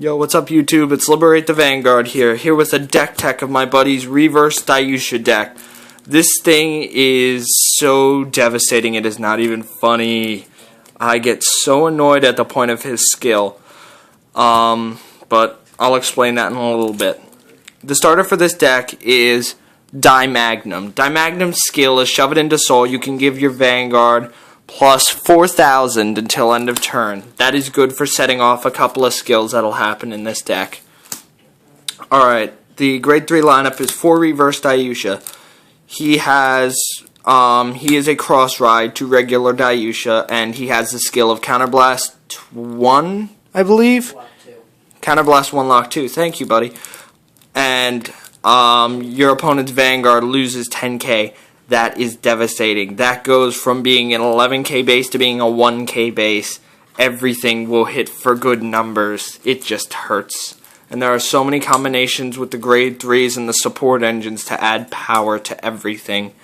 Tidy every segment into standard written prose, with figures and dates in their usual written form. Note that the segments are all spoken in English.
Yo, what's up YouTube? It's Liberate the Vanguard here with a deck tech of my buddy's reverse Daiyusha deck. This thing is so devastating it is not even funny. I get so annoyed at the point of his skill. But I'll explain that in a little bit. The starter for this deck is Magnum. Magnum's skill is shove it into soul. You can give your Vanguard plus 4,000 until end of turn. That is good for setting off a couple of skills that'll happen in this deck. Alright, the grade 3 lineup is for reverse Daiyusha. He is a cross ride to regular Daiyusha, and he has the skill of Counterblast 1, I believe? Lock 2. Counterblast 1, Lock 2. Thank you, buddy. And your opponent's Vanguard loses 10k. That is devastating. That goes from being an 11k base to being a 1k base. Everything will hit for good numbers. It just hurts. And there are so many combinations with the grade 3s and the support engines to add power to everything.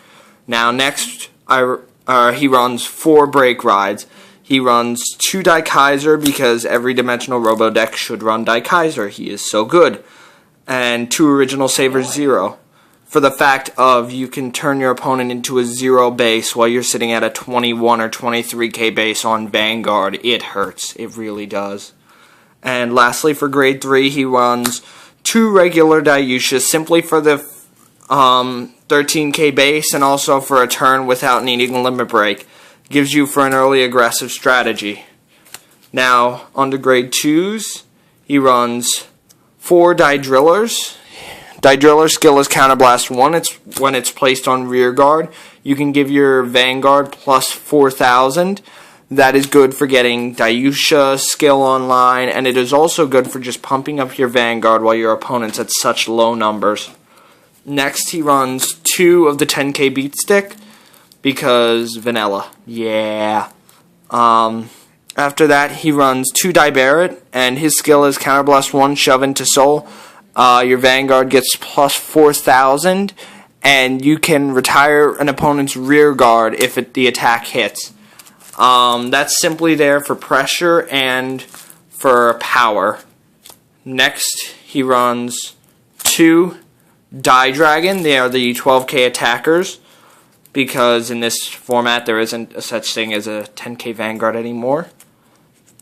Now next, he runs 4 break rides. He runs 2 Daikaiser because every dimensional robo deck should run Daikaiser. He is so good. And 2 original savers 0. For the fact of you can turn your opponent into a 0 base while you're sitting at a 21 or 23k base on Vanguard. It hurts. It really does. And lastly, for grade 3, he runs 2 regular Daiyusha simply for the 13k base and also for a turn without needing a limit break. Gives you for an early aggressive strategy. Now, on to grade 2s, he runs 4 Daidrillers. Daidriller's skill is Counterblast 1. When it's placed on rear guard, you can give your Vanguard plus 4,000. That is good for getting Daiyusha skill online, and it is also good for just pumping up your Vanguard while your opponent's at such low numbers. Next, he runs 2 of the 10k beat stick, because vanilla. Yeah. After that, he runs 2 Daibarret, and his skill is Counterblast 1, shove into soul. Your Vanguard gets plus 4,000, and you can retire an opponent's rear guard if the attack hits. That's simply there for pressure and for power. Next, he runs 2 Daidragon. They are the 12k attackers, because in this format there isn't a such thing as a 10k Vanguard anymore.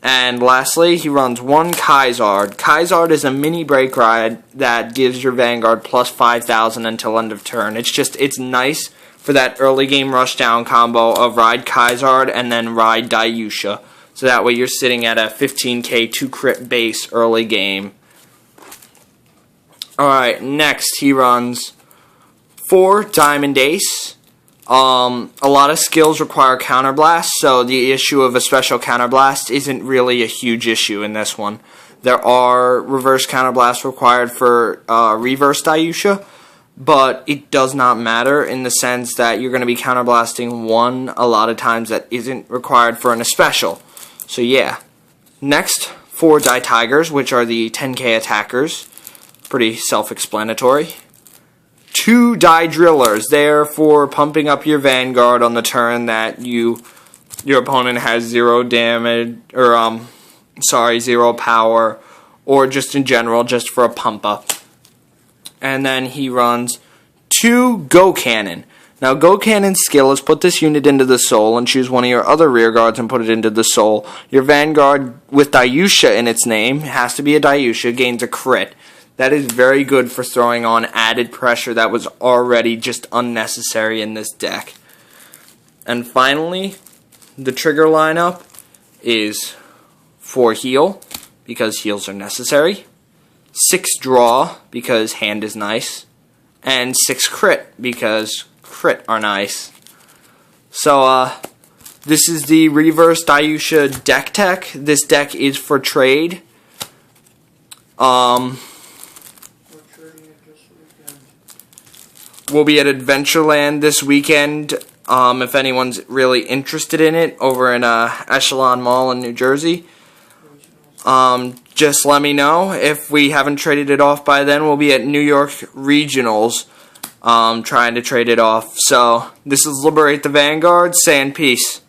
And lastly, he runs 1 Kaizard. Kaizard is a mini break ride that gives your Vanguard plus 5,000 until end of turn. It's nice for that early game rushdown combo of ride Kaizard and then ride Daiyusha. So that way you're sitting at a 15k 2 crit base early game. Alright, next he runs 4 Diamond Ace. A lot of skills require Counterblast, so the issue of a special Counterblast isn't really a huge issue in this one. There are reverse Counterblasts required for reverse Daiyusha, but it does not matter in the sense that you're going to be counterblasting 1 a lot of times that isn't required for an especial. So yeah. Next, 4 Tigers, which are the 10k attackers. Pretty self-explanatory. 2 Daidrillers, there for pumping up your Vanguard on the turn that your opponent has 0 damage, or 0 power, or just in general, just for a pump up. And then he runs 2 Go Cannon. Now, Go Cannon's skill is put this unit into the soul and choose one of your other rear guards and put it into the soul. Your Vanguard with Daiyusha in its name, has to be a Daiyusha, gains a crit. That is very good for throwing on added pressure that was already just unnecessary in this deck. And finally, the trigger lineup is 4 heal, because heals are necessary, 6 draw, because hand is nice, and 6 crit, because crit are nice. So, this is the reverse Daiyusha deck tech. This deck is for trade. We'll be at Adventureland this weekend, if anyone's really interested in it, over in Echelon Mall in New Jersey. Just let me know. If we haven't traded it off by then, we'll be at New York Regionals, trying to trade it off. So, this is Liberate the Vanguard, saying peace.